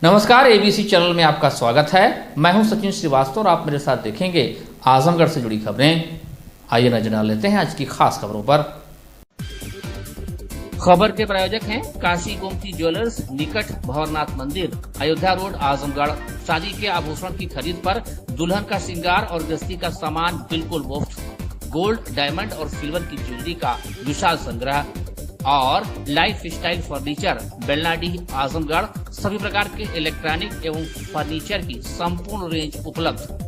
नमस्कार, ABC channel में आपका स्वागत है। मैं हूं सचिन श्रीवास्तव और आप मेरे साथ देखेंगे आजमगढ़ से जुड़ी खबरें। आइए नजर डाल लेते हैं आज की खास खबरों पर। खबर के प्रायोजक हैं काशी गोमती ज्वेलर्स, निकट भंवरनाथ मंदिर, अयोध्या रोड, आजमगढ़। शादी के आभूषण की खरीद पर दुल्हन का श्रृंगार और गृहस्थी का सामान बिल्कुल मुफ्त। गोल्ड, डायमंड और सिल्वर की ज्वेलरी का विशाल संग्रह और लाइफ स्टाइल फर्नीचर, बेलनाडीह, आजमगढ़। सभी प्रकार के इलेक्ट्रॉनिक एवं फर्नीचर की संपूर्ण रेंज उपलब्ध।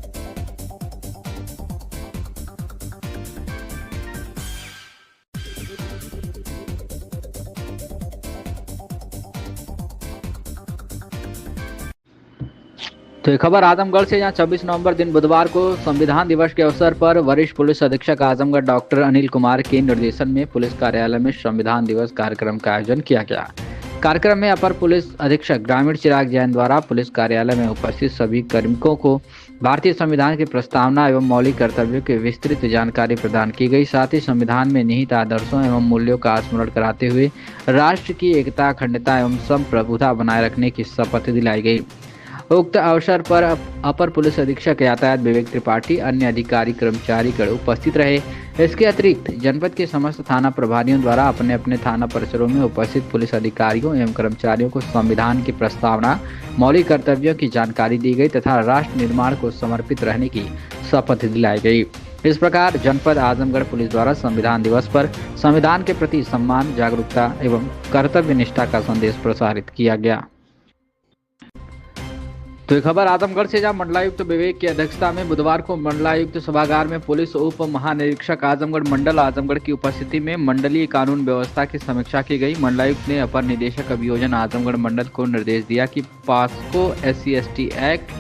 तो ये खबर आजमगढ़ से, जहां 26 नवंबर दिन बुधवार को संविधान दिवस के अवसर पर वरिष्ठ पुलिस अधीक्षक आजमगढ़ डॉक्टर अनिल कुमार के निर्देशन में पुलिस कार्यालय में संविधान दिवस कार्यक्रम का आयोजन किया गया। कार्यक्रम में अपर पुलिस अधीक्षक ग्रामीण चिराग जैन द्वारा पुलिस कार्यालय में उपस्थित सभी कार्मिकों को भारतीय संविधान की प्रस्तावना एवं मौलिक कर्तव्यों की विस्तृत जानकारी प्रदान की गई। साथ ही संविधान में निहित आदर्शों एवं मूल्यों का स्मरण कराते हुए राष्ट्र की एकता, अखंडता एवं संप्रभुता बनाए रखने की शपथ दिलाई गई। उक्त अवसर पर अपर पुलिस अधीक्षक यातायात विवेक त्रिपाठी, अन्य अधिकारी कर्मचारी गण उपस्थित रहे। इसके अतिरिक्त जनपद के समस्त थाना प्रभारियों द्वारा अपने अपने थाना परिसरों में उपस्थित पुलिस अधिकारियों एवं कर्मचारियों को संविधान की प्रस्तावना, मौलिक कर्तव्यों की जानकारी दी गई तथा राष्ट्र निर्माण को समर्पित रहने की शपथ दिलाई गई। इस प्रकार जनपद आजमगढ़ पुलिस द्वारा संविधान दिवस पर संविधान के प्रति सम्मान, जागरूकता एवं कर्तव्य निष्ठा का संदेश प्रसारित किया गया। तो ये खबर आजमगढ़ से, जहां मंडलायुक्त विवेक की अध्यक्षता में बुधवार को मंडलायुक्त सभागार में पुलिस उप महानिरीक्षक आजमगढ़ मंडल आजमगढ़ की उपस्थिति में मंडलीय कानून व्यवस्था की समीक्षा की गई। मंडलायुक्त ने अपर निदेशक अभियोजन आजमगढ़ मंडल को निर्देश दिया कि पास्को SC/ST एक्ट,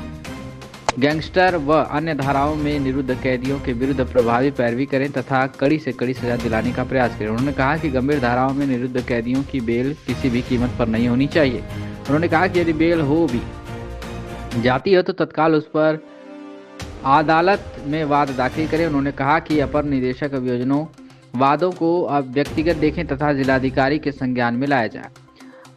गैंगस्टर व अन्य धाराओं में निरुद्ध कैदियों के विरुद्ध प्रभावी पैरवी करें तथा कड़ी से कड़ी सजा दिलाने का प्रयास करें। उन्होंने कहा कि गंभीर धाराओं में निरुद्ध कैदियों की बेल किसी भी कीमत पर नहीं होनी चाहिए। उन्होंने कहा कि यदि बेल हो भी जाती है तो तत्काल उस पर अदालत में वाद दाखिल करें। उन्होंने कहा कि अपर निदेशक अभियोजनों वादों को अब व्यक्तिगत देखें तथा जिलाधिकारी के संज्ञान में लाया जाए।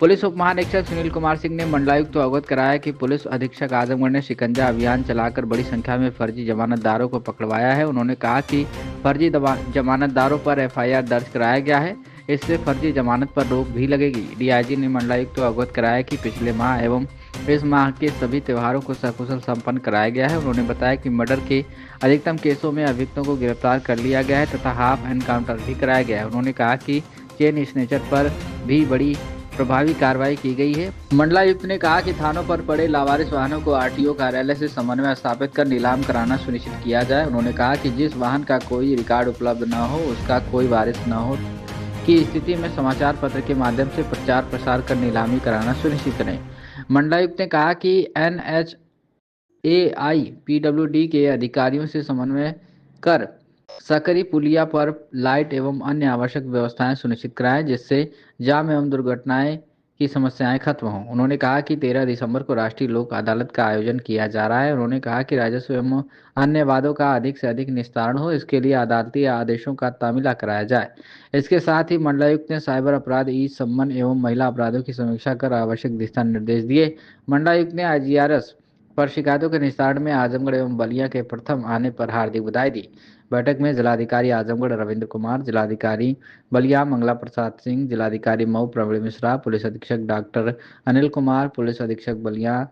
पुलिस उप महानिरीक्षक सुनील कुमार सिंह ने मंडलायुक्त को अवगत कराया कि पुलिस अधीक्षक आजमगढ़ ने शिकंजा अभियान चलाकर बड़ी संख्या में फर्जी जमानतदारों को पकड़वाया है। उन्होंने कहा कि फर्जी जमानतदारों पर FIR दर्ज कराया गया है, इससे फर्जी जमानत पर रोक भी लगेगी। DIG ने मंडलायुक्त को अवगत कराया कि पिछले माह एवं इस माह के सभी त्योहारों को सकुशल संपन्न कराया गया है। उन्होंने बताया कि मर्डर के अधिकतम केसों में अभियुक्तों को गिरफ्तार कर लिया गया है तथा हाफ एनकाउंटर भी कराया गया है। उन्होंने कहा कि चेन स्नेचर पर भी बड़ी प्रभावी कार्रवाई की गई है। मंडलायुक्त ने कहा कि थानों पर पड़े लावारिस वाहनों को RTO कार्यालय से समन्वय स्थापित कर नीलाम कराना सुनिश्चित किया जाए। उन्होंने कहा कि जिस वाहन का कोई रिकॉर्ड उपलब्ध न हो, उसका कोई वारिस न हो की स्थिति में समाचार पत्र के माध्यम से प्रचार प्रसार कर नीलामी कराना सुनिश्चित करें। मंडलायुक्त ने कहा कि NHAI PWD के अधिकारियों से समन्वय कर सकरी पुलिया पर लाइट एवं अन्य आवश्यक व्यवस्थाएं सुनिश्चित कराएं, जिससे जाम एवं दुर्घटनाएं की समस्याएं खत्म हों। उन्होंने कहा कि 13 दिसंबर को राष्ट्रीय लोक अदालत का आयोजन किया जा रहा है। उन्होंने कहा कि राजस्व एवं अन्य वादों का अधिक से अधिक निस्तारण हो, इसके लिए अदालती आदेशों का तामीला कराया जाए। इसके साथ ही मंडलायुक्त ने साइबर अपराध, ई-सम्मन एवं महिला अपराधों की समीक्षा कर आवश्यक दिशा निर्देश दिए। मंडलायुक्त ने IGRS पर शिकायतों के निस्तारण में आजमगढ़ एवं बलिया के प्रथम आने पर हार्दिक बधाई दी। बैठक में जिलाधिकारी आजमगढ़ रविंद्र कुमार, जिलाधिकारी बलिया मंगला प्रसाद सिंह, जिलाधिकारी मऊ प्रवीण मिश्रा, पुलिस अधीक्षक डॉक्टर अनिल कुमार, पुलिस अधीक्षक बलिया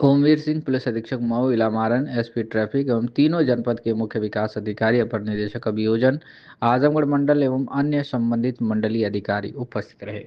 ओमवीर सिंह, पुलिस अधीक्षक मऊ इलामारन, SP ट्रैफिक एवं तीनों जनपद के मुख्य विकास अधिकारी, अपर निदेशक अभियोजन आजमगढ़ मंडल एवं अन्य संबंधित मंडलीय अधिकारी उपस्थित रहे।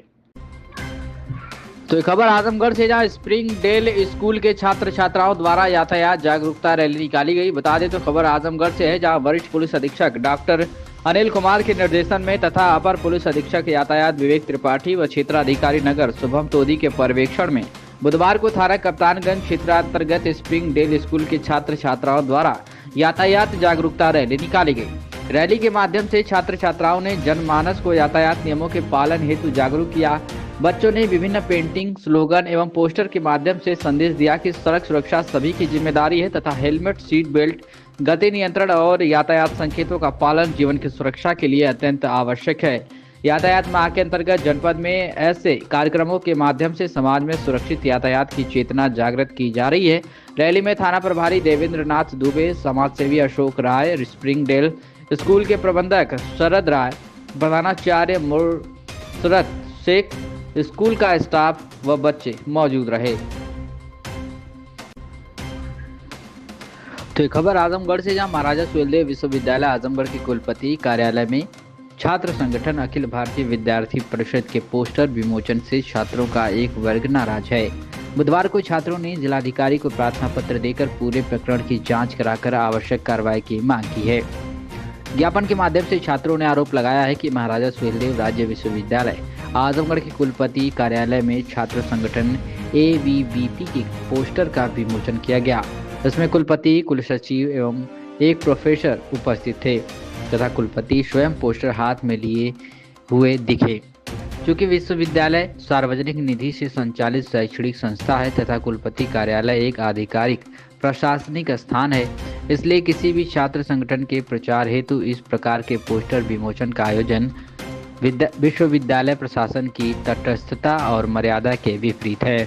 तो खबर आजमगढ़ से, जहां स्प्रिंग डेल स्कूल के छात्र छात्राओं द्वारा यातायात जागरूकता रैली निकाली गई। बता दें तो खबर आजमगढ़ से है, जहां वरिष्ठ पुलिस अधीक्षक डॉक्टर अनिल कुमार के निर्देशन में तथा अपर पुलिस अधीक्षक यातायात विवेक त्रिपाठी व क्षेत्राधिकारी नगर शुभम तोदी के पर्यवेक्षण में बुधवार को थाना कप्तानगंज क्षेत्रांतर्गत स्प्रिंग डेल स्कूल के छात्र छात्राओं द्वारा यातायात जागरूकता रैली निकाली गई। रैली के माध्यम से छात्र छात्राओं ने जनमानस को यातायात नियमों के पालन हेतु जागरूक किया। बच्चों ने विभिन्न पेंटिंग, स्लोगन एवं पोस्टर के माध्यम से संदेश दिया कि सड़क सुरक्षा सभी की जिम्मेदारी है तथा हेलमेट, सीट बेल्ट, गति नियंत्रण और यातायात संकेतों का पालन जीवन की सुरक्षा के लिए अत्यंत आवश्यक है। यातायात माह के अंतर्गत जनपद में ऐसे कार्यक्रमों के माध्यम से समाज में सुरक्षित यातायात की चेतना जागृत की जा रही है। रैली में थाना प्रभारी देवेंद्र नाथ दुबे, समाजसेवी अशोक राय, स्प्रिंगडेल स्कूल के प्रबंधक शरद राय, प्रधानाचार्य मुर्शद शेख, स्कूल का स्टाफ व बच्चे मौजूद रहे। तो ये खबर आजमगढ़ से, जहां महाराजा सुहेलदेव विश्वविद्यालय आजमगढ़ के कुलपति कार्यालय में छात्र संगठन अखिल भारतीय विद्यार्थी परिषद के पोस्टर विमोचन से छात्रों का एक वर्ग नाराज है। बुधवार को छात्रों ने जिलाधिकारी को प्रार्थना पत्र देकर पूरे प्रकरण की जांच कराकर आवश्यक कार्रवाई की मांग की है। ज्ञापन के माध्यम से छात्रों ने आरोप लगाया है कि महाराजा सुहेलदेव राज्य विश्वविद्यालय आजमगढ़ के कुलपति कार्यालय में छात्र संगठन ABVP के पोस्टर का विमोचन किया गया। इसमें कुलपति, कुलसचिव एवं एक प्रोफेसर उपस्थित थे तथा कुलपति स्वयं पोस्टर हाथ में लिए हुए दिखे। चूँकि विश्वविद्यालय सार्वजनिक निधि से संचालित शैक्षणिक संस्था है तथा कुलपति कार्यालय एक आधिकारिक प्रशासनिक स्थान है, इसलिए किसी भी छात्र संगठन के प्रचार हेतु इस प्रकार के पोस्टर विमोचन का आयोजन विश्वविद्यालय प्रशासन की तटस्थता और मर्यादा के विपरीत है।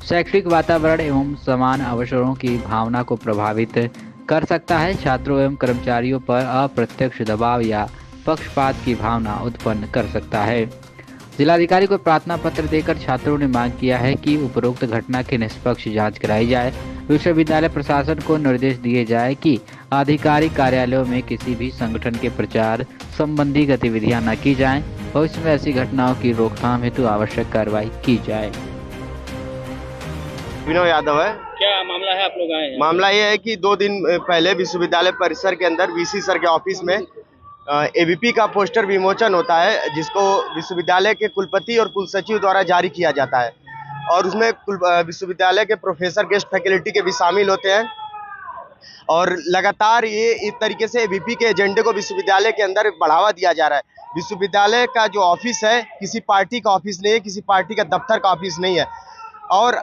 शैक्षणिक वातावरण एवं समान अवसरों की भावना को प्रभावित कर सकता है, छात्रों एवं कर्मचारियों पर अप्रत्यक्ष दबाव या पक्षपात की भावना उत्पन्न कर सकता है। जिलाधिकारी को प्रार्थना पत्र देकर छात्रों ने मांग किया है कि उपरोक्त घटना की निष्पक्ष जांच कराई जाए। विश्वविद्यालय प्रशासन को निर्देश दिए जाए कि आधिकारिक कार्यालयों में किसी भी संगठन के प्रचार संबंधी गतिविधियां न की जाएं। भविष्य में ऐसी घटनाओं की रोकथाम हेतु आवश्यक कार्रवाई की जाए। विनोद यादव है। क्या मामला है, आप लोग आए हैं? मामला ये है कि 2 दिन पहले विश्वविद्यालय परिसर के अंदर VC सर के ऑफिस में ABP का पोस्टर विमोचन होता है, जिसको विश्वविद्यालय के कुलपति और कुलसचिव द्वारा जारी किया जाता है और उसमें विश्वविद्यालय के प्रोफेसर, गेस्ट फैकल्टी के भी शामिल होते हैं और लगातार ये इस तरीके से ABP के एजेंडे को विश्वविद्यालय के अंदर बढ़ावा दिया जा रहा है। विश्वविद्यालय का जो ऑफिस है किसी पार्टी का ऑफिस नहीं है, किसी पार्टी का दफ्तर का ऑफिस नहीं है। और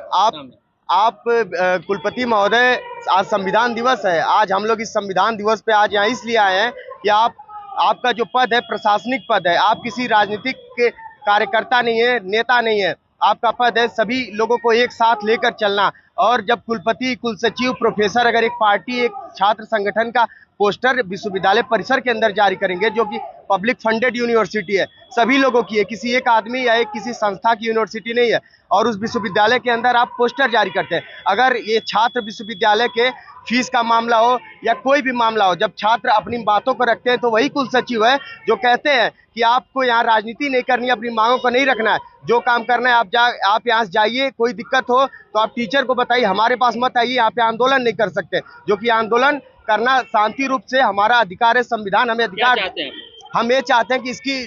आप कुलपति महोदय, आज संविधान दिवस है। आज हम लोग इस संविधान दिवस पे आज यहाँ इसलिए आए हैं कि आपका जो पद है प्रशासनिक पद है, आप किसी राजनीतिक के कार्यकर्ता नहीं है, नेता नहीं है। आपका पद है सभी लोगों को एक साथ लेकर चलना। और जब कुलपति, कुलसचिव, प्रोफेसर अगर एक पार्टी, एक छात्र संगठन का पोस्टर विश्वविद्यालय परिसर के अंदर जारी करेंगे, जो कि पब्लिक फंडेड यूनिवर्सिटी है, सभी लोगों की है, किसी एक आदमी या एक किसी संस्था की यूनिवर्सिटी नहीं है, और उस विश्वविद्यालय के अंदर आप पोस्टर जारी करते हैं। अगर ये छात्र विश्वविद्यालय के फीस का मामला हो या कोई भी मामला हो, जब छात्र अपनी बातों को रखते हैं तो वही कुलसचिव है जो कहते हैं कि आपको यहाँ राजनीति नहीं करनी, अपनी मांगों को नहीं रखना है, जो काम करना है आप यहाँ से जाइए, कोई दिक्कत हो तो आप टीचर को बताइए, हमारे पास मत आइए, यहाँ पे आंदोलन नहीं कर सकते। जो कि आंदोलन करना शांति रूप से हमारा अधिकार है, संविधान हमें अधिकार। हम ये चाहते हैं कि इसकी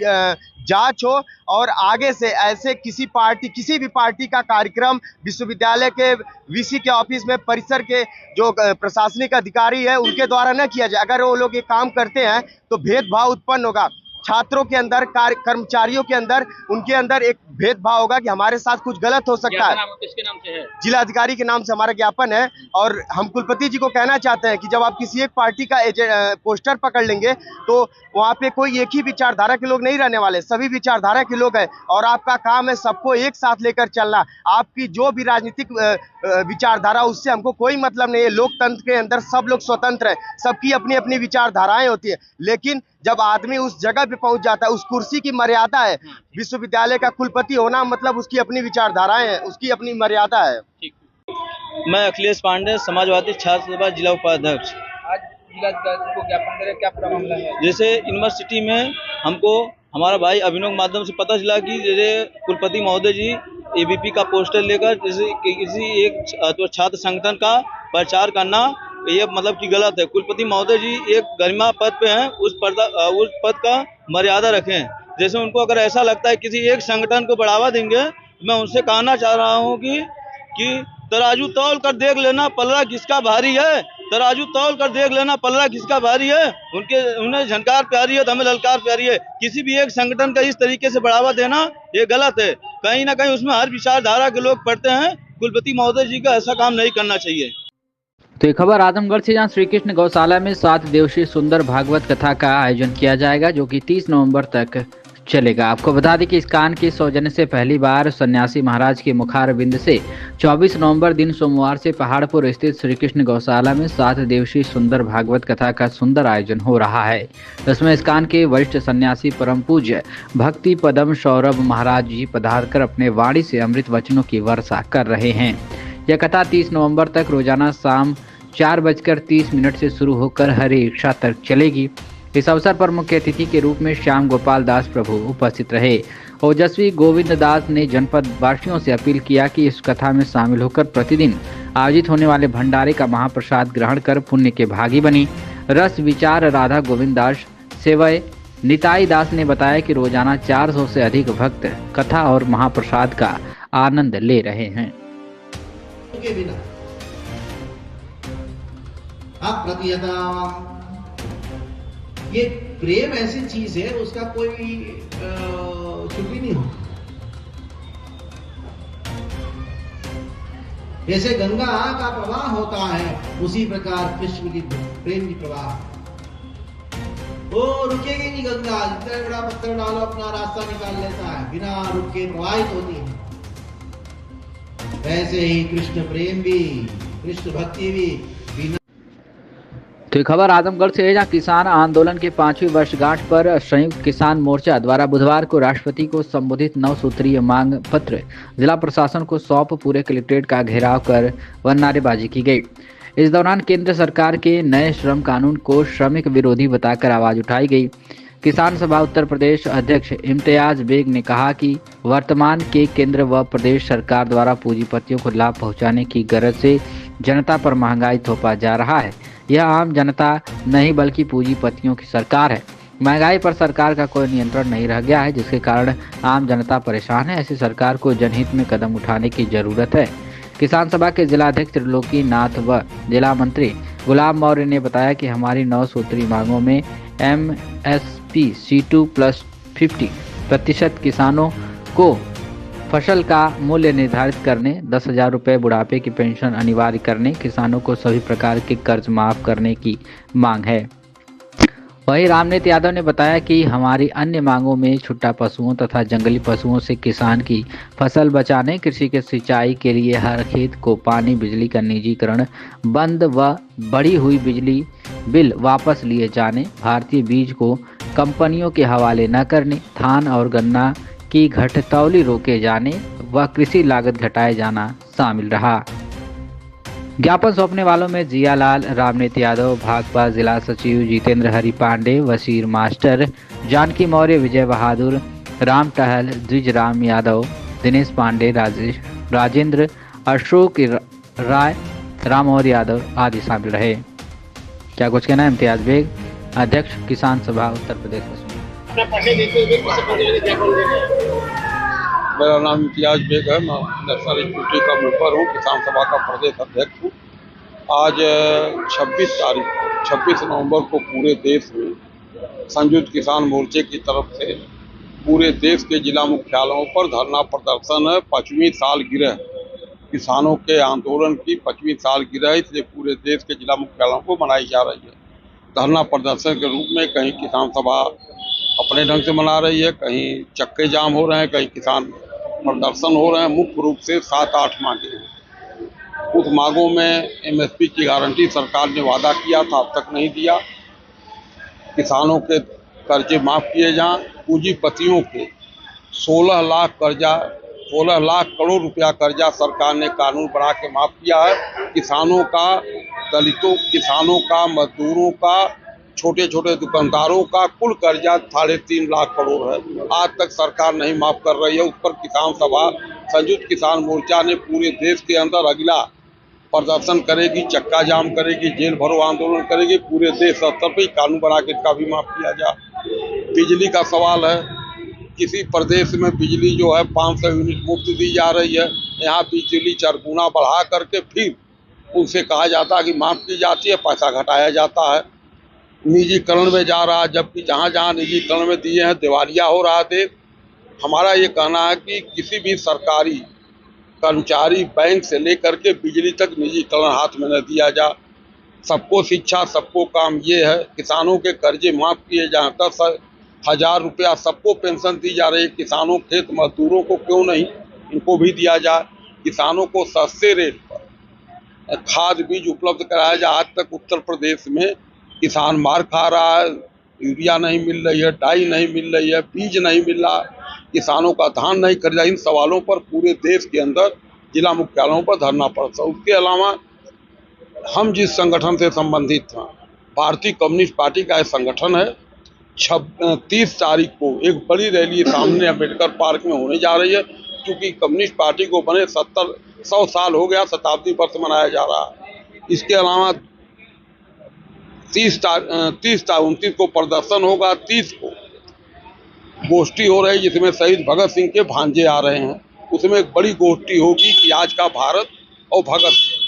जांच हो और आगे से ऐसे किसी भी पार्टी का कार्यक्रम विश्वविद्यालय के VC के ऑफिस में, परिसर के जो प्रशासनिक अधिकारी है उनके द्वारा न किया जाए। अगर वो लोग ये काम करते हैं तो भेदभाव उत्पन्न होगा छात्रों के अंदर, कर्मचारियों के अंदर, उनके अंदर एक भेदभाव होगा कि हमारे साथ कुछ गलत हो सकता है। किसके नाम से है? जिलाधिकारी के नाम से हमारा ज्ञापन है। और हम कुलपति जी को कहना चाहते हैं कि जब आप किसी एक पार्टी का पोस्टर पकड़ लेंगे तो वहाँ पे कोई एक ही विचारधारा के लोग नहीं रहने वाले, सभी विचारधारा के लोग हैं और आपका काम है सबको एक साथ लेकर चलना। आपकी जो भी राजनीतिक विचारधारा, उससे हमको कोई मतलब नहीं है। लोकतंत्र के अंदर सब लोग स्वतंत्र हैं, सबकी अपनी अपनी विचारधाराएं होती है, लेकिन जब आदमी उस जगह पे पहुंच जाता है, उस कुर्सी की मर्यादा है। विश्वविद्यालय का कुलपति होना मतलब उसकी अपनी विचारधाराएं हैं, उसकी अपनी मर्यादा है। मैं अखिलेश पांडे, समाजवादी छात्र सभा जिला उपाध्यक्ष। आज जिलाधिकारी को ज्ञापन दे रहे, क्या पूरा मामला है? जैसे यूनिवर्सिटी में हमको हमारा भाई अभिनव के माध्यम से पता चला कि जैसे कुलपति महोदय जी ABP का पोस्टर लेकर जैसे किसी एक छात्र संगठन का प्रचार करना, ये मतलब कि गलत है। कुलपति महोदय जी एक गरिमा पद पे हैं, उस पद का मर्यादा रखें। जैसे उनको अगर ऐसा लगता है किसी एक संगठन को बढ़ावा देंगे, मैं उनसे कहना चाह रहा हूँ कि तराजू तौल कर देख लेना पल्ला किसका भारी है, तराजू तौल कर देख लेना पल्ला किसका भारी है। उन्हें झनकार प्यारी है तो हमें ललकार प्यारी है। किसी भी एक संगठन का इस तरीके से बढ़ावा देना ये गलत है। कहीं ना कहीं उसमें हर विचारधारा के लोग पढ़ते हैं। कुलपति महोदय जी का ऐसा काम नहीं करना चाहिए। तो ये खबर आजमगढ़ से, जहां श्री कृष्ण गौशाला में 7 दिवसीय सुंदर भागवत कथा का आयोजन किया जाएगा, जो कि 30 नवंबर तक चलेगा। आपको बता दें कि इस कान के सौजन्य से पहली बार सन्यासी महाराज के मुखार बिंद से 24 नवंबर दिन सोमवार से पहाड़पुर स्थित श्री कृष्ण गौशाला में 7 दिवसीय सुंदर भागवत कथा का सुंदर आयोजन हो रहा है। इसमें इस कान के वरिष्ठ सन्यासी परम पूज्य भक्ति पदम सौरभ महाराज जी पधार कर अपने वाणी से अमृत वचनों की वर्षा कर रहे हैं। यह कथा 30 नवंबर तक रोजाना शाम 4:30 से शुरू होकर हरि इच्छा तक चलेगी। इस अवसर पर मुख्य अतिथि के रूप में श्याम गोपाल दास प्रभु उपस्थित रहे। ओजस्वी गोविंद दास ने जनपद वासियों से अपील किया कि इस कथा में शामिल होकर प्रतिदिन आयोजित होने वाले भंडारे का महाप्रसाद ग्रहण कर पुण्य के भागी बनी। रस विचार राधा गोविंद दास सेवय निताई दास ने बताया कि रोजाना 400 से अधिक भक्त कथा और महाप्रसाद का आनंद ले रहे हैं। के बिना ये प्रेम ऐसी चीज है, उसका कोई छुट्टी नहीं हो। जैसे गंगा का प्रवाह होता है, उसी प्रकार कृष्ण की प्रेम की प्रवाह। वो रुकेगी नहीं गंगा, जितना बड़ा पत्थर डालो अपना रास्ता निकाल लेता है, बिना रुके प्रवाहित होती है। वैसे ही कृष्ण प्रेम भी, कृष्ण भक्ति भी बिना। तो खबर आजमगढ़ से है, जहां किसान आंदोलन के 5वीं वर्षगांठ पर संयुक्त किसान मोर्चा द्वारा बुधवार को राष्ट्रपति को संबोधित 9 सूत्रीय मांग पत्र जिला प्रशासन को सौंप पूरे कलेक्ट्रेट का घेराव कर व नारेबाजी की गई। इस दौरान केंद्र सरकार के नए श्रम कानून को श्रमिक विरोधी बताकर आवाज उठाई गई। किसान सभा उत्तर प्रदेश अध्यक्ष इम्तियाज बेग ने कहा कि वर्तमान के केंद्र व प्रदेश सरकार द्वारा पूंजीपतियों को लाभ पहुंचाने की गरज से जनता पर महंगाई थोपा जा रहा है। यह आम जनता नहीं बल्कि पूंजीपतियों की सरकार है। महंगाई पर सरकार का कोई नियंत्रण नहीं रह गया है, जिसके कारण आम जनता परेशान है। ऐसी सरकार को जनहित में कदम उठाने की जरूरत है। किसान सभा के जिलाध्यक्ष त्रिलोकी नाथ व जिला मंत्री गुलाम मौर्य ने बताया कि हमारी 9 सूत्री मांगों में MSP C2+50% किसानों को फसल का मूल्य निर्धारित करने, 10,000 रुपये बुढ़ापे की पेंशन अनिवार्य करने, किसानों को सभी प्रकार के कर्ज माफ करने की मांग है। वहीं रामनेत यादव ने बताया कि हमारी अन्य मांगों में छुट्टा पशुओं तथा जंगली पशुओं से किसान की फसल बचाने, कृषि के सिंचाई के लिए हर खेत को पानी, बिजली का निजीकरण बंद व बढ़ी हुई बिजली बिल वापस लिए जाने, भारतीय बीज को कंपनियों के हवाले न करने, धान और गन्ना की घटतौली रोके जाने व कृषि लागत घटाए जाना शामिल रहा। ज्ञापन सौंपने वालों में जियालाल, रामनेत यादव, भाकपा जिला सचिव जितेंद्र हरि पांडे, वसीर मास्टर, जानकी मौर्य, विजय बहादुर, राम टहल, द्विज राम यादव, दिनेश पांडे, राजेंद्र, अशोक राय, राम और यादव आदि शामिल रहे। क्या कुछ कहना है इम्तियाज बेग, अध्यक्ष किसान सभा उत्तर प्रदेश। मेरा नाम इम्तियाज बेग है, मैं नेशनल एक्टिविटी का मेंबर हूँ, किसान सभा का प्रदेश अध्यक्ष हूँ। आज 26 नवंबर को पूरे देश में संयुक्त किसान मोर्चे की तरफ से पूरे देश के जिला मुख्यालयों पर धरना प्रदर्शन है। 5वीं सालगिरह किसानों के आंदोलन की 5वीं सालगिरह, इसलिए पूरे देश के जिला मुख्यालयों को मनाई जा रही है। धरना प्रदर्शन के रूप में कहीं किसान सभा अपने ढंग से मना रही है, कहीं चक्के जाम हो रहे हैं, कहीं किसान प्रदर्शन हो रहे हैं। मुख्य रूप से 7-8 मांगे हैं। उस मांगों में MSP की गारंटी सरकार ने वादा किया था, अब तक नहीं दिया। किसानों के कर्जे माफ़ किए जाएं, पूंजीपतियों के 16 लाख करोड़ रुपया कर्जा सरकार ने कानून बना के माफ़ किया है। किसानों का, दलितों, किसानों का, मजदूरों का, छोटे छोटे दुकानदारों का कुल कर्जा 3.5 लाख करोड़ है। आज तक सरकार नहीं माफ कर रही है। उस पर किसान सभा संयुक्त किसान मोर्चा ने पूरे देश के अंदर अगला प्रदर्शन करेगी, चक्का जाम करेगी, जेल भरो आंदोलन करेगी। पूरे देश स्तर पर कानून बना के इसका भी माफ किया जाए। बिजली का सवाल है, किसी प्रदेश में बिजली जो है 500 यूनिट मुफ्त दी जा रही है, यहाँ बिजली 4 गुना बढ़ा करके फिर उनसे कहा जाता है कि माफ की जाती है, पैसा घटाया जाता है। निजीकरण में जा रहा है, जबकि जहाँ जहाँ निजीकरण में दिए हैं दिवालिया हो रहा देश। हमारा ये कहना है कि किसी भी सरकारी कर्मचारी, बैंक से लेकर के बिजली तक निजीकरण हाथ में न दिया जा। सबको शिक्षा, सबको काम, ये है। किसानों के कर्जे माफ़ किए जाएँ, तब 1000 रुपया सबको पेंशन दी जा रही है। किसानों, खेत मजदूरों को क्यों नहीं, इनको भी दिया जाए। किसानों को सस्ते रेट पर खाद बीज उपलब्ध कराया जाए। आज तक उत्तर प्रदेश में किसान मार खा रहा है, यूरिया नहीं मिल रही है, डाई नहीं मिल रही है, बीज नहीं मिल रहा, किसानों का धान नहीं खरीदा। इन सवालों पर पूरे देश के अंदर जिला मुख्यालयों पर धरना पड़ता। उसके अलावा हम जिस संगठन से संबंधित हैं, भारतीय कम्युनिस्ट पार्टी का एक संगठन है, 30 तारीख को एक बड़ी रैली सामने अम्बेडकर पार्क में होने जा रही है। क्योंकि कम्युनिस्ट पार्टी को बने 100 साल हो गया, शताब्दी वर्ष मनाया जा रहा है। इसके अलावा 29 को प्रदर्शन होगा, 30 को गोष्ठी हो रही है जिसमें शहीद भगत सिंह के भांजे आ रहे हैं। उसमें एक बड़ी गोष्ठी होगी कि आज का भारत और भगत सिंह।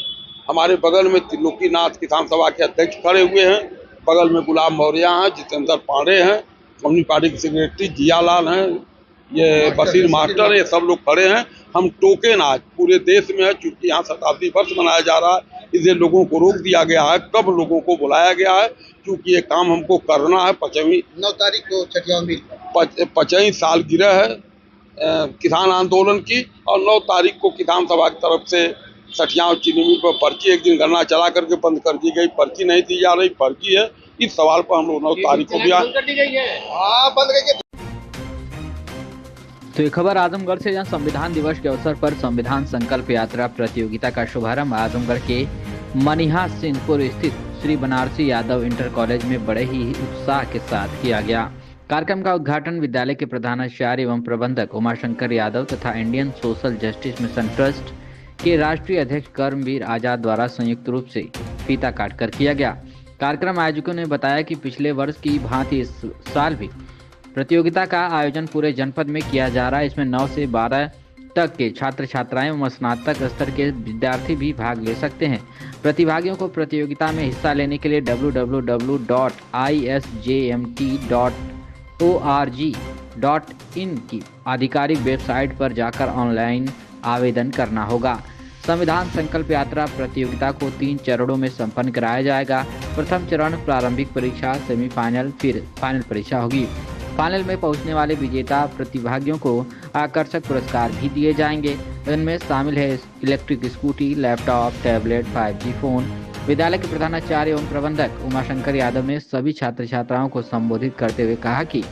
हमारे बगल में त्रिलोकीनाथ किसान सभा के अध्यक्ष खड़े हुए हैं, बगल में गुलाब मौर्य हैं, जितेंद्र पांडे हैं, कम्युनिस्ट पार्टी के सेक्रेटरी जियालाल हैं, ये बशीर मास्टर, ये सब लोग खड़े हैं। हम टोकन आज पूरे देश में है, चूंकि यहाँ शताब्दी वर्ष मनाया जा रहा है, इसलिए लोगों को रोक दिया गया है। कब लोगों को बुलाया गया है, क्योंकि ये काम हमको करना है। 9 तारीख को 55वीं सालगिरह है किसान आंदोलन की, और 9 तारीख को किसान सभा की तरफ से सठिया और चीनी मिल पर पर्ची एक दिन गन्ना चला करके बंद कर दी गई। पर्ची नहीं दी जा रही, पर्ची है। इस सवाल पर हम लोग 9 तारीख को भी बंद गई है। तो ये खबर आजमगढ़ से, जहां संविधान दिवस के अवसर पर संविधान संकल्प यात्रा प्रतियोगिता का शुभारंभ आजमगढ़ के मनिहा सिंहपुर स्थित श्री बनारसी यादव इंटर कॉलेज में बड़े ही उत्साह के साथ किया गया। कार्यक्रम का उद्घाटन विद्यालय के प्रधानाचार्य एवं प्रबंधक उमाशंकर यादव तथा Indian social justice mission trust के राष्ट्रीय अध्यक्ष कर्मवीर आजाद द्वारा संयुक्त रूप से फीता काटकर किया गया। कार्यक्रम आयोजकों ने बताया कि पिछले वर्ष की भांति इस साल भी प्रतियोगिता का आयोजन पूरे जनपद में किया जा रहा है। इसमें 9 से 12 तक के छात्र छात्राएं एवं स्नातक स्तर के विद्यार्थी भी भाग ले सकते हैं। प्रतिभागियों को प्रतियोगिता में हिस्सा लेने के लिए www.isjmt.org.in की आधिकारिक वेबसाइट पर जाकर ऑनलाइन आवेदन करना होगा। संविधान संकल्प यात्रा प्रतियोगिता को 3 चरणों में संपन्न कराया जाएगा। प्रथम चरण प्रारंभिक परीक्षा, सेमीफाइनल, फिर फाइनल परीक्षा होगी। फाइनल में पहुंचने वाले विजेता प्रतिभागियों को आकर्षक पुरस्कार भी दिए जाएंगे। इनमें शामिल है electric scooty, laptop, tablet, 5G phone. विद्यालय के प्रधानाचार्य एवं प्रबंधक उमाशंकर यादव ने सभी छात्र छात्राओं को संबोधित करते हुए कहा कि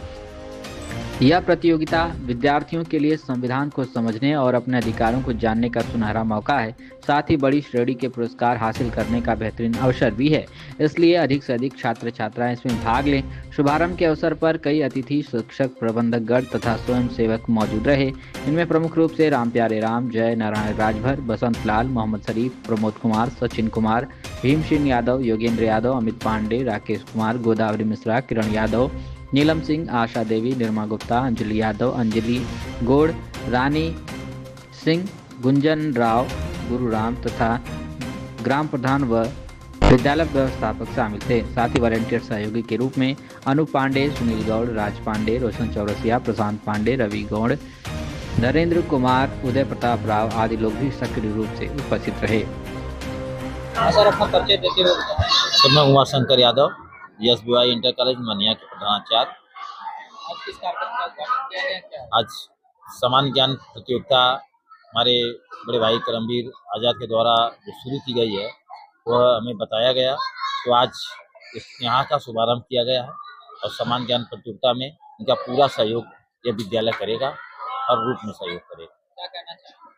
यह प्रतियोगिता विद्यार्थियों के लिए संविधान को समझने और अपने अधिकारों को जानने का सुनहरा मौका है। साथ ही बड़ी श्रेणी के पुरस्कार हासिल करने का बेहतरीन अवसर भी है, इसलिए अधिक से अधिक छात्र छात्राएं इसमें भाग लें। शुभारंभ के अवसर पर कई अतिथि, शिक्षक, प्रबंधकगण तथा स्वयं सेवक मौजूद रहे। इनमें प्रमुख रूप से राम प्यारे राम, जय नारायण राजभर, बसंत लाल, मोहम्मद शरीफ, प्रमोद कुमार, सचिन कुमार, भीम सिंह यादव, योगेंद्र यादव, अमित पांडे, राकेश कुमार, गोदावरी मिश्रा, किरण यादव, नीलम सिंह, आशा देवी, निर्मा गुप्ता, अंजलि यादव, अंजलि गौड़, रानी सिंह, गुंजन राव, गुरुराम तथा ग्राम प्रधान व विद्यालय व्यवस्थापक शामिल थे। साथ ही वॉलंटियर सहयोगी के रूप में अनूप पांडे, सुनील गौड़, राज पांडे, रोशन चौरसिया, प्रशांत पांडे, रवि गौड़, नरेंद्र कुमार, उदय प्रताप राव आदि लोग भी सक्रिय रूप से उपस्थित रहे। सर, अपना परिचय देते हुए। सर, मैं Umashankar Yadav, SBY inter college Maniya के प्रधानाचार्य। आज किस कार्यक्रम का उद्घाटन किया गया? आज समान ज्ञान प्रतियोगिता हमारे बड़े भाई कर्मवीर आजाद के द्वारा जो शुरू की गई है, वह हमें बताया गया, तो आज यहाँ का शुभारंभ किया गया है। और समान ज्ञान प्रतियोगिता में इनका पूरा सहयोग ये विद्यालय करेगा, हर रूप में सहयोग करेगा। क्या कहना चाहेंगे?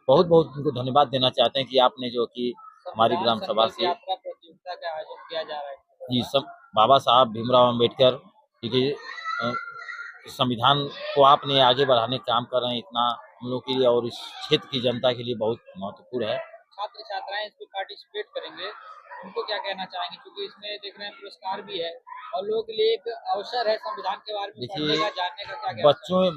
बहुत बहुत उनको धन्यवाद देना चाहते हैं कि आपने जो कि हमारी ग्राम सभा से प्रतियोगिता का आयोजन किया जा रहा है। जी, सब बाबा साहब भीमराव अंबेडकर क्योंकि संविधान को आपने आगे बढ़ाने का काम कर रहे हैं, इतना हम लोग के लिए और इस क्षेत्र की जनता के लिए बहुत महत्वपूर्ण है। छात्र छात्राएं इसमें पार्टिसिपेट करेंगे, उनको क्या कहना चाहेंगे? क्योंकि इसमें देख रहे हैं पुरस्कार भी है और लोगों के लिए एक अवसर है संविधान के बारे में पढ़ने का, जानने का। क्या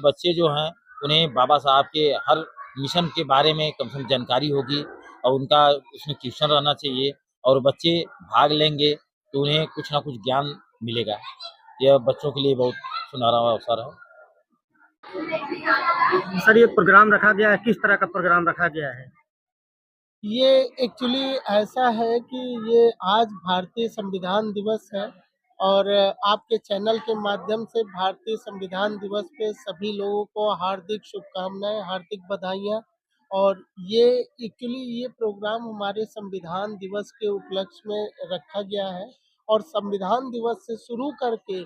बच्चे जो हैं उन्हें बाबा साहब के हर मिशन के बारे में कम से कम जानकारी होगी और उनका उसमें क्वेश्चन रहना चाहिए और बच्चे भाग लेंगे तो उन्हें कुछ ना कुछ ज्ञान मिलेगा। यह बच्चों के लिए बहुत सुनहरा अवसर है। सर, ये प्रोग्राम रखा गया है, किस तरह का प्रोग्राम रखा गया है? ये एक्चुअली ऐसा है कि ये आज भारतीय संविधान दिवस है और आपके चैनल के माध्यम से भारतीय संविधान दिवस पे सभी लोगों को हार्दिक शुभकामनाएं, हार्दिक बधाइयाँ। और ये एक्चुअली ये प्रोग्राम हमारे संविधान दिवस के उपलक्ष्य में रखा गया है और संविधान दिवस से शुरू करके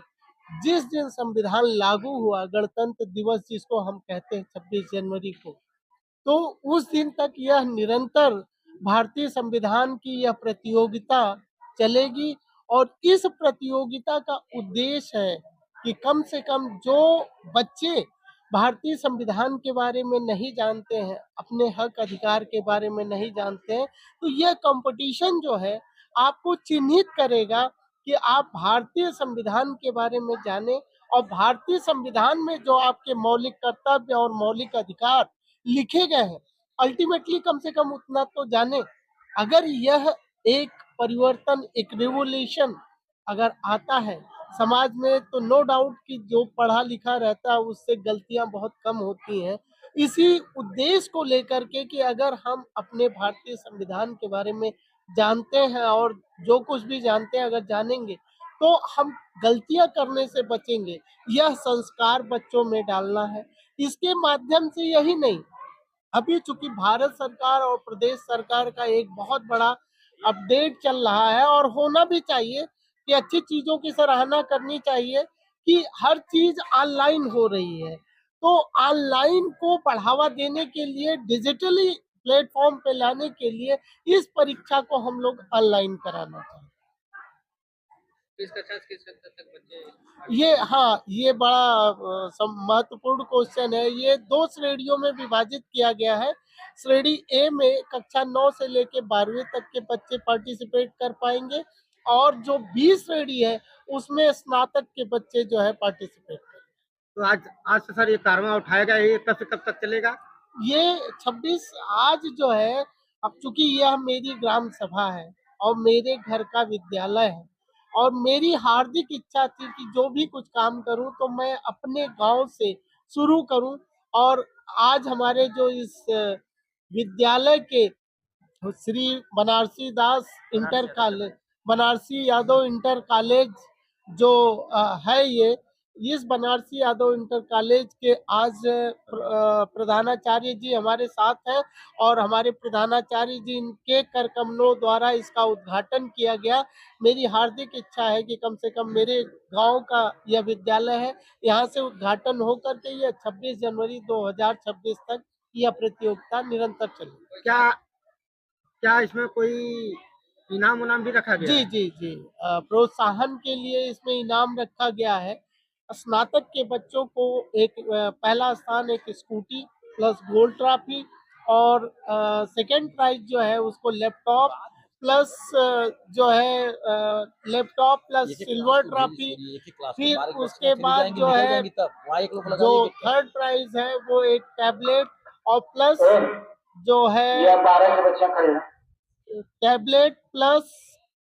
जिस दिन संविधान लागू हुआ, गणतंत्र दिवस जिसको हम कहते हैं 26 जनवरी को, तो उस दिन तक यह निरंतर भारतीय संविधान की यह प्रतियोगिता चलेगी। और इस प्रतियोगिता का उद्देश्य है कि कम से कम जो बच्चे भारतीय संविधान के बारे में नहीं जानते हैं, अपने हक अधिकार के बारे में नहीं जानते हैं, तो यह कंपटीशन जो है आपको चिन्हित करेगा कि आप भारतीय संविधान के बारे में जानें और भारतीय संविधान में जो आपके मौलिक कर्तव्य और मौलिक अधिकार लिखे गए हैं, अल्टीमेटली कम से कम उतना तो जाने। अगर यह एक परिवर्तन, एक रिवोल्यूशन अगर आता है समाज में, तो नो डाउट कि जो पढ़ा लिखा रहता है उससे गलतियां बहुत कम होती हैं। इसी उद्देश्य को लेकर के कि अगर हम अपने भारतीय संविधान के बारे में जानते हैं और जो कुछ भी जानते हैं अगर जानेंगे तो हम गलतियां करने से बचेंगे। यह संस्कार बच्चों में डालना है। इसके माध्यम से यही नहीं, अभी चूंकि भारत सरकार और प्रदेश सरकार का एक बहुत बड़ा अपडेट चल रहा है और होना भी चाहिए कि अच्छी चीजों की सराहना करनी चाहिए कि हर चीज ऑनलाइन हो रही है, तो ऑनलाइन को बढ़ावा देने के लिए, डिजिटली प्लेटफॉर्म पे लाने के लिए इस परीक्षा को हम लोग ऑनलाइन कराना चाहिए। ये बड़ा महत्वपूर्ण क्वेश्चन है। ये 2 श्रेणियों में विभाजित किया गया है। श्रेणी ए में कक्षा 9 से लेके 12वीं तक के बच्चे पार्टिसिपेट कर पाएंगे और जो बी श्रेणी है उसमें स्नातक के बच्चे जो है पार्टिसिपेट करेंगे। तो आज से सर ये कारवां उठाया गया, ये कब से कब तक चलेगा? ये 26 आज जो है, अब चूंकि यह मेरी ग्राम सभा है और मेरे घर का विद्यालय है और मेरी हार्दिक इच्छा थी कि जो भी कुछ काम करूं तो मैं अपने गांव से शुरू करूं। और आज हमारे जो इस विद्यालय के Shri Banarasi Das inter college, Banarasi Yadav inter college जो है, ये इस बनारसी यादव इंटर कॉलेज के आज प्रधानाचार्य जी हमारे साथ हैं और हमारे प्रधानाचार्य जी इनके कर कमलों द्वारा इसका उद्घाटन किया गया। मेरी हार्दिक इच्छा है कि कम से कम मेरे गांव का यह विद्यालय है, यहाँ से उद्घाटन होकर के यह 26 जनवरी 2026 तक यह प्रतियोगिता निरंतर चलेगी। क्या इसमें कोई इनाम भी रखा गया? जी। प्रोत्साहन के लिए इसमें इनाम रखा गया है। स्नातक के बच्चों को एक पहला स्थान एक स्कूटी प्लस गोल्ड ट्रॉफी और सेकंड प्राइज जो है उसको लैपटॉप प्लस जो है लैपटॉप प्लस सिल्वर ट्रॉफी। फिर उसके बाद जो है जो थर्ड प्राइज है वो एक टैबलेट और प्लस जो है टैबलेट प्लस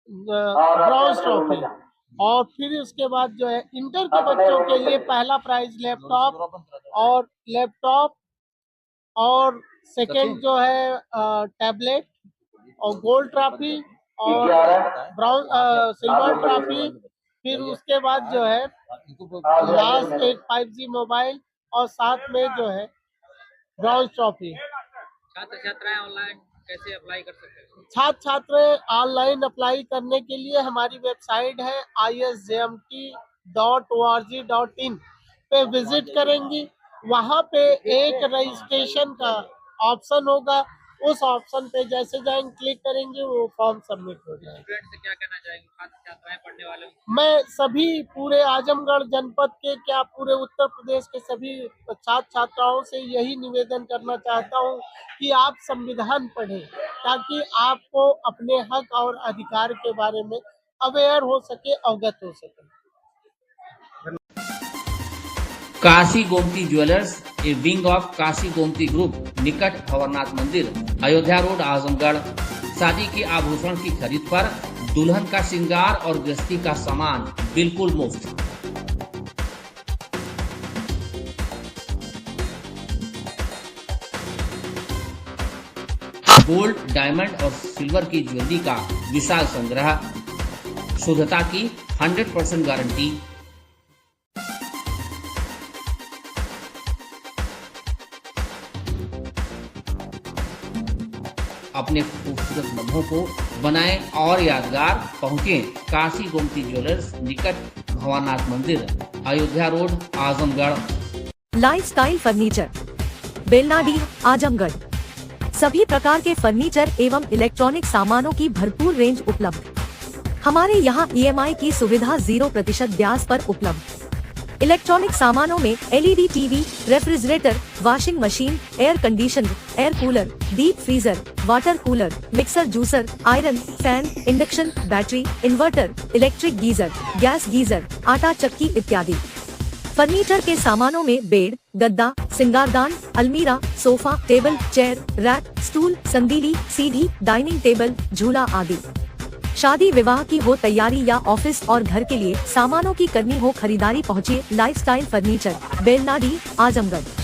ब्रॉन्ज ट्रॉफी। और फिर उसके बाद जो है इंटर के बच्चों के लिए पहला प्राइज लैपटॉप और सेकंड जो है टैबलेट और गोल्ड ट्रॉफी और सिल्वर ट्रॉफी। फिर उसके बाद जो है लास्ट एक 5G मोबाइल और साथ में जो है ब्रॉन्ज ट्रॉफी। छात्र छात्राएं ऑनलाइन कैसे अप्लाई कर सकते हैं? छात्र ऑनलाइन अप्लाई करने के लिए हमारी वेबसाइट है isjmt.org.in पे विजिट करेंगी। वहाँ पे एक रजिस्ट्रेशन का ऑप्शन होगा, उस ऑप्शन पे जैसे जाएंगे क्लिक करेंगे वो फॉर्म सबमिट हो जाएगा। स्टूडेंट से क्या कहना चाहेंगे, छात्र छात्राएं पढ़ने वाले? मैं सभी पूरे आजमगढ़ जनपद के क्या पूरे उत्तर प्रदेश के सभी छात्र छात्राओं से यही निवेदन करना चाहता हूं कि आप संविधान पढ़ें ताकि आपको अपने हक और अधिकार के बारे में अवेयर हो सके, अवगत हो सके। Kashi Gomti jewellers, A wing of Kashi Gomti group, निकट भंवरनाथ मंदिर, अयोध्या रोड, आजमगढ़। शादी के आभूषण की खरीद पर दुल्हन का श्रृंगार और गृहस्थी का सामान बिल्कुल मुफ्त। गोल्ड, डायमंड और सिल्वर की ज्वेलरी का विशाल संग्रह। शुद्धता की 100% गारंटी। अपने खूबसूरत लम्हों को बनाएं और यादगार। पहुंचे काशी गोमती ज्वेलर्स, निकट भवानाथ मंदिर, Ayodhya road, Azamgarh. Lifestyle furniture, Belnadi, Azamgarh. सभी प्रकार के फर्नीचर एवं इलेक्ट्रॉनिक सामानों की भरपूर रेंज उपलब्ध। हमारे यहाँ EMI की सुविधा 0% ब्याज पर उपलब्ध। इलेक्ट्रॉनिक सामानों में LED TV, refrigerator, washing machine, air conditioner, air cooler, deep freezer, water cooler, mixer juicer, iron, fan, induction, battery, inverter, electric geyser, gas geyser, आटा चक्की इत्यादि। फर्नीचर के सामानों में बेड, गद्दा, सिंगारदान, अलमीरा, sofa, table, chair, rack, stool, संदीली, सीढ़ी, डाइनिंग टेबल, झूला आदि। शादी विवाह की हो तैयारी या ऑफिस और घर के लिए सामानों की करनी हो खरीदारी, पहुंचिए लाइफस्टाइल फर्नीचर, बेलनाडी, आजमगढ़।